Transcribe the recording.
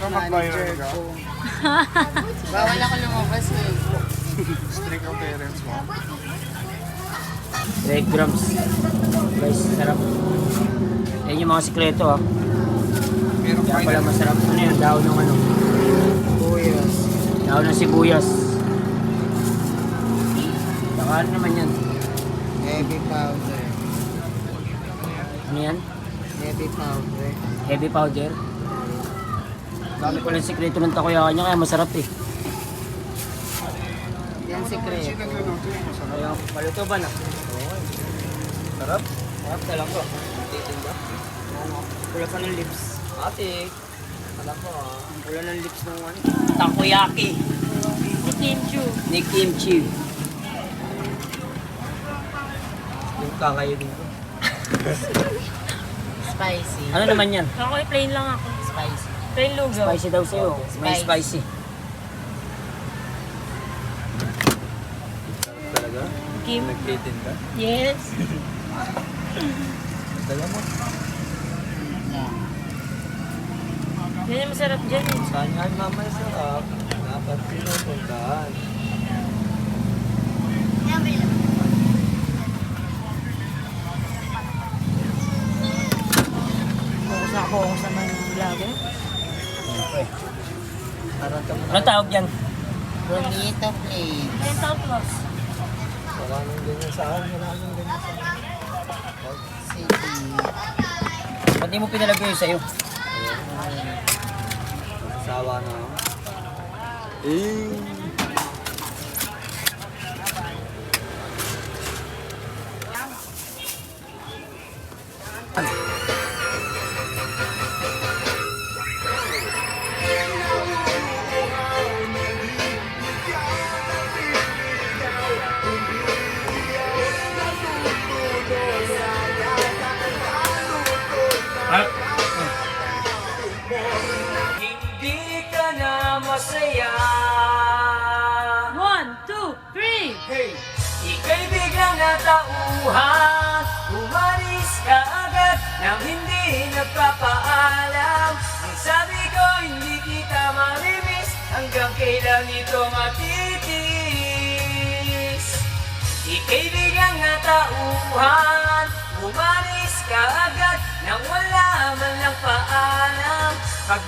manager ka? ko. Bawal ako lumabas eh. Strict ang parents mo. 3 grams. Guys, sarap. Yan yung mga sikreto ah. Meron Kaya pala masarap. Ano yan? Daon ng ano? Buyos. Daon ng sibuyas. Saka ano naman yan? Heavy powder. Ano yan? Heavy powder. Heavy powder. Dami ko lang sikreto ng takoyaki niya kaya masarap eh. Yan Kasi sikreto. nagluluto yung masarap. Kaya maluto ba na? Sarap? Sarap talaga ko. Titinda. Ano? Pula pa ng lips. Ate. Alam ko ah. Ang pula ng lips ng ano. Takoyaki. Ni Kimchi. Ni Kimchi. Yung kakayo dito. Spicy. Ano naman yan? Ako plain lang ako. Spicy. Plain lugaw. Spicy daw sa'yo. May Spicy. spicy. Talaga? Kim? Nagtitinda? Yes. Dala mo. Yan yung masarap dyan eh. Saan yan mamaya sarap? Dapat pinupuntahan. Focus na ako sa mga vlogger. Anong tawag yan? Bonito plain. 10,000 plus. Wala nang ganyan sa akin. Wala nang ganyan sa akin. City. Ba't di mo pinalagay yun sa'yo? Sawa na ako. Hindi ka na masaya. 1, 2, 3. Hey! Ika'y biglang natauhan. Umalis ka agad nang hindi nagpapaalam. Ang sabi ko hindi kita mamimiss. Hanggang kailan ito matitis? Ika'y biglang natauhan. Umalis ka agad nang wala man lang paalam. Pag